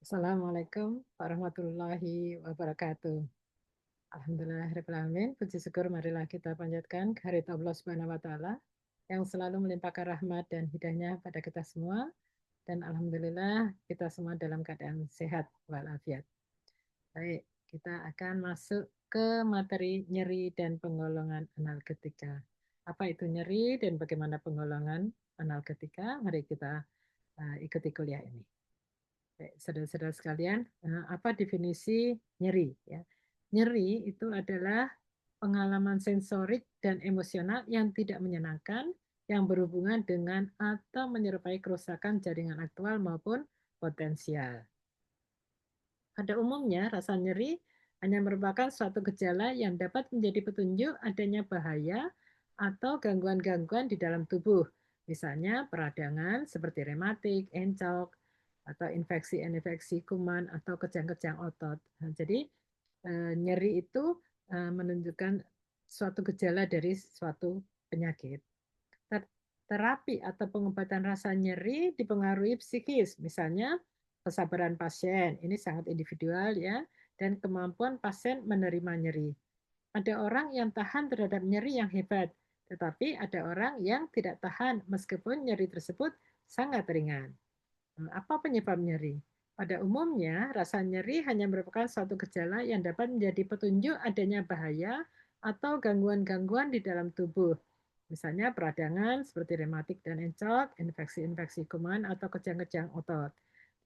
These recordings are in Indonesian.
Assalamualaikum warahmatullahi wabarakatuh. Alhamdulillahirabbil alamin. Puji syukur marilah kita panjatkan kehadirat Allah Subhanahu wa taala yang selalu melimpahkan rahmat dan hidayahnya pada kita semua, dan alhamdulillah kita semua dalam keadaan sehat walafiat. Baik, kita akan masuk ke materi nyeri dan penggolongan analgetika. Apa itu nyeri dan bagaimana penggolongan analgetika? Mari kita ikuti kuliah ini. Saudara-saudara sekalian, apa definisi nyeri? Ya. Nyeri itu adalah pengalaman sensorik dan emosional yang tidak menyenangkan, yang berhubungan dengan atau menyerupai kerusakan jaringan aktual maupun potensial. Pada umumnya, rasa nyeri hanya merupakan suatu gejala yang dapat menjadi petunjuk adanya bahaya atau gangguan-gangguan di dalam tubuh, misalnya peradangan seperti rematik, encok, atau infeksi-infeksi kuman atau kejang-kejang otot. Nah, jadi nyeri itu menunjukkan suatu gejala dari suatu penyakit. Terapi atau pengobatan rasa nyeri dipengaruhi psikis, misalnya kesabaran pasien, ini sangat individual ya, dan kemampuan pasien menerima nyeri. Ada orang yang tahan terhadap nyeri yang hebat, tetapi ada orang yang tidak tahan meskipun nyeri tersebut sangat ringan. Apa penyebab nyeri? Pada umumnya, rasa nyeri hanya merupakan suatu gejala yang dapat menjadi petunjuk adanya bahaya atau gangguan-gangguan di dalam tubuh. Misalnya peradangan seperti rematik dan encok, infeksi-infeksi kuman, atau kejang-kejang otot.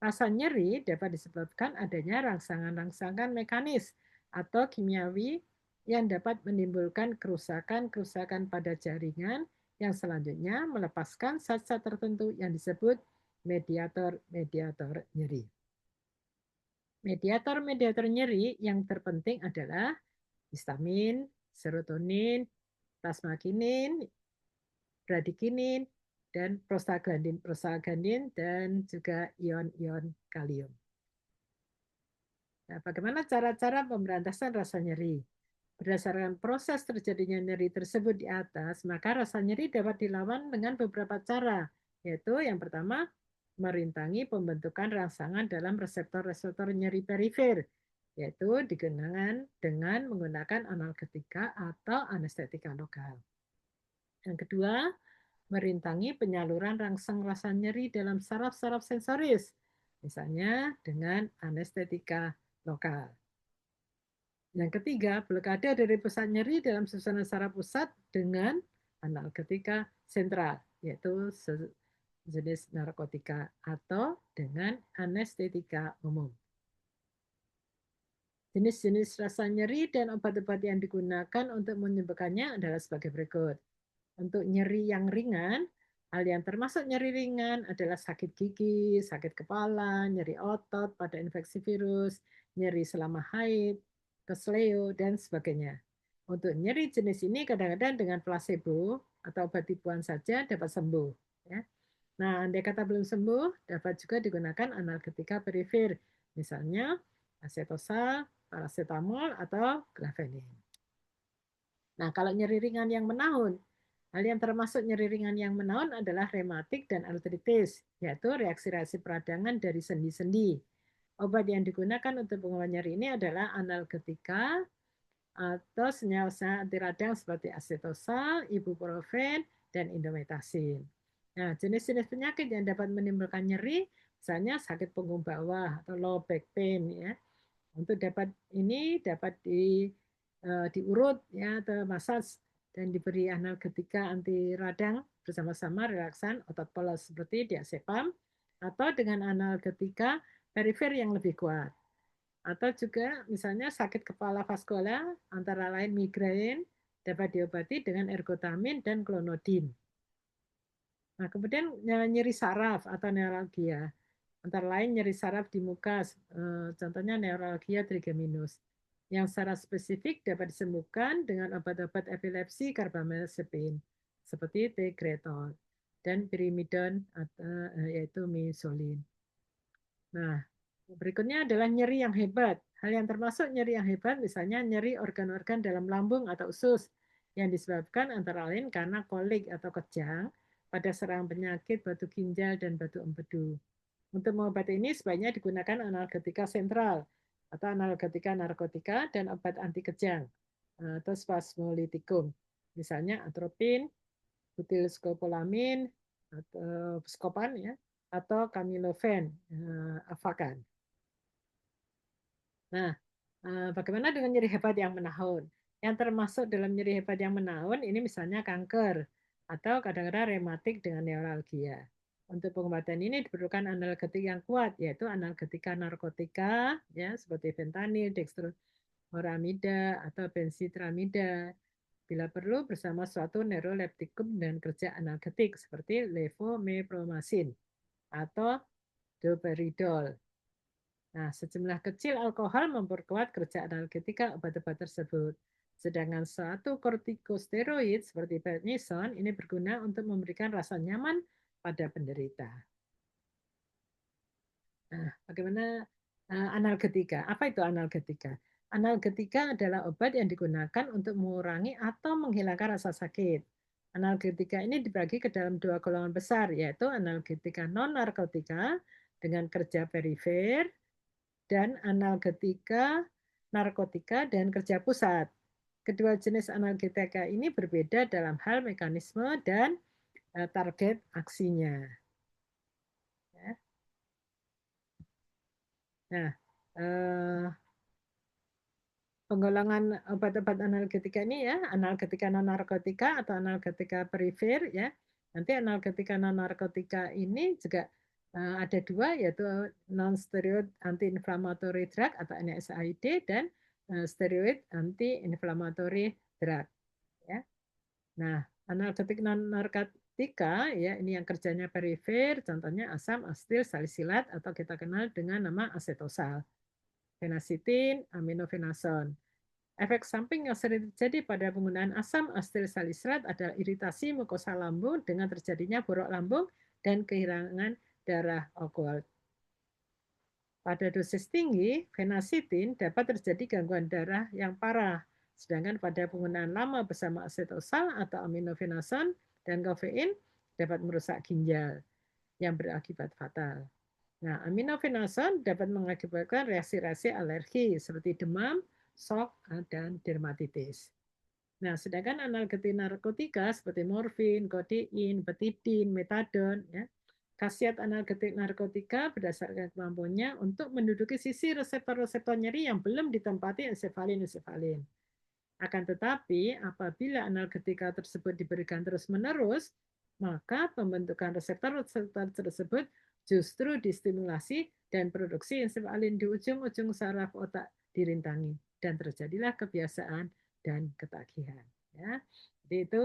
Rasa nyeri dapat disebabkan adanya rangsangan-rangsangan mekanis atau kimiawi yang dapat menimbulkan kerusakan-kerusakan pada jaringan yang selanjutnya melepaskan zat-zat tertentu yang disebut mediator-mediator nyeri. Mediator-mediator nyeri yang terpenting adalah histamin, serotonin, plasmakinin, bradikinin, dan prostaglandin dan juga ion-ion kalium. Nah, bagaimana cara-cara pemberantasan rasa nyeri? Berdasarkan proses terjadinya nyeri tersebut di atas, maka rasa nyeri dapat dilawan dengan beberapa cara, yaitu yang pertama, merintangi pembentukan rangsangan dalam reseptor-reseptor nyeri perifer, yaitu digunakan dengan menggunakan analgetika atau anestetika lokal. Yang kedua, merintangi penyaluran rangsang rasa nyeri dalam saraf-saraf sensoris, misalnya dengan anestetika lokal. Yang ketiga, blokade dari pusat nyeri dalam susunan saraf pusat dengan analgetika sentral, yaitu jenis narkotika atau dengan anestetika umum. Jenis-jenis rasa nyeri dan obat-obat yang digunakan untuk menyembuhkannya adalah sebagai berikut. Untuk nyeri yang ringan, hal yang termasuk nyeri ringan adalah sakit gigi, sakit kepala, nyeri otot pada infeksi virus, nyeri selama haid, kesleo, dan sebagainya. Untuk nyeri jenis ini kadang-kadang dengan placebo atau obat tipuan saja dapat sembuh. Ya. Nah, andai kata belum sembuh, dapat juga digunakan analgetika perifer, misalnya acetosal, paracetamol, atau glavelin. Nah, kalau nyeri ringan yang menahun, hal yang termasuk nyeri ringan yang menahun adalah rematik dan artritis, yaitu reaksi-reaksi peradangan dari sendi-sendi. Obat yang digunakan untuk pengobat nyeri ini adalah analgetika atau senyawa anti radang seperti acetosal, ibuprofen, dan indomethacin. Nah, jenis-jenis penyakit yang dapat menimbulkan nyeri, misalnya sakit punggung bawah atau low back pain, ya. Untuk dapat ini dapat diurut ya atau massage dan diberi analgetika anti radang bersama-sama relaksan otot polos seperti diazepam atau dengan analgetika perifer yang lebih kuat. Atau juga misalnya sakit kepala vaskular antara lain migrain dapat diobati dengan ergotamin dan klonodin. Nah, kemudian nyeri saraf atau neuralgia. Antara lain nyeri saraf di muka, contohnya neuralgia trigeminus. Yang secara spesifik dapat disembuhkan dengan obat-obat epilepsi carbamazepine seperti Tegretol dan pirimidon yaitu misolin. Nah, berikutnya adalah nyeri yang hebat. Hal yang termasuk nyeri yang hebat misalnya nyeri organ-organ dalam lambung atau usus yang disebabkan antara lain karena kolik atau kejang pada serang penyakit batu ginjal dan batu empedu. Untuk mengobati ini sebaiknya digunakan analgetika sentral atau analgetika narkotika dan obat anti kejang atau spasmolitikum. Misalnya atropin, butil skopolamin, atau skopan ya, atau kamiloven, afakan. Nah, bagaimana dengan nyeri hebat yang menahun? Yang termasuk dalam nyeri hebat yang menahun ini misalnya kanker atau kadang-kadang rematik dengan neuralgia. Untuk pengobatan ini diperlukan analgetik yang kuat, yaitu analgetika narkotika, ya seperti fentanyl, dextroamphetamida, atau benzitramida. Bila perlu bersama suatu neuroleptikum dan kerja analgetik seperti levomepromazine atau doperidol. Nah, sejumlah kecil alkohol memperkuat kerja analgetika obat-obat tersebut. Sedangkan satu kortikosteroid seperti prednison ini berguna untuk memberikan rasa nyaman pada penderita. Nah, bagaimana analgetika? Apa itu analgetika? Analgetika adalah obat yang digunakan untuk mengurangi atau menghilangkan rasa sakit. Analgetika ini dibagi ke dalam dua golongan besar, yaitu analgetika non-narkotika dengan kerja perifer dan analgetika narkotika dan kerja pusat. Kedua jenis analgetika ini berbeda dalam hal mekanisme dan target aksinya. Ya. Nah, penggolongan obat-obat analgetika ini ya, analgetika non narkotika atau analgetika perifer ya. Nanti analgetika non narkotika ini juga ada dua, yaitu non steroid anti-inflammatory drug atau NSAID dan steroid anti-inflammatory drug ya. Nah, analgetik non narkotika ya ini yang kerjanya perifer, contohnya asam asetil salisilat atau kita kenal dengan nama asetosal, fenacetin, aminofenason. Efek samping yang sering terjadi pada penggunaan asam asetil salisilat adalah iritasi mukosa lambung dengan terjadinya borok lambung dan kehilangan darah alkohol. Pada dosis tinggi, fenacetin dapat terjadi gangguan darah yang parah, sedangkan pada penggunaan lama bersama asetosal atau aminofenason dan kafein dapat merusak ginjal yang berakibat fatal. Nah, aminofenason dapat mengakibatkan reaksi-reaksi alergi seperti demam, shock, dan dermatitis. Nah, sedangkan analgetik narkotika seperti morfin, kodein, betidin, metadon, ya, khasiat analgetik narkotika berdasarkan kemampuannya untuk menduduki sisi reseptor-reseptor nyeri yang belum ditempati ensefalin-ensefalin. Akan tetapi, apabila analgetika tersebut diberikan terus-menerus, maka pembentukan reseptor-reseptor tersebut justru distimulasi dan produksi ensefalin di ujung-ujung saraf otak dirintangi dan terjadilah kebiasaan dan ketagihan. Ya, jadi itu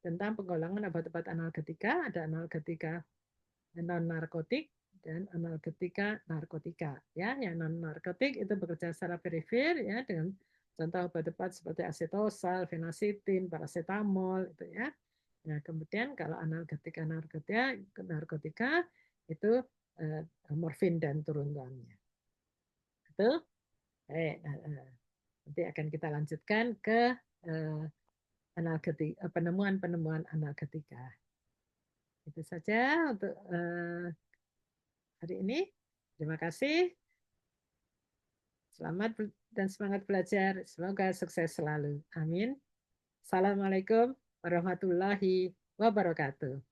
tentang penggolongan obat-obat analgetika, ada analgetika non narkotik dan analgetika narkotika. Ya, yang non narkotik itu bekerja secara perifer ya dengan contoh obat-obat seperti asetosal, fenacetin, paracetamol itu ya. Nah, kemudian kalau analgetika narkotika itu morfin dan turunannya. Itu nanti akan kita lanjutkan ke penemuan-penemuan analgetika. Itu saja untuk hari ini. Terima kasih. Selamat dan semangat belajar. Semoga sukses selalu. Amin. Assalamualaikum warahmatullahi wabarakatuh.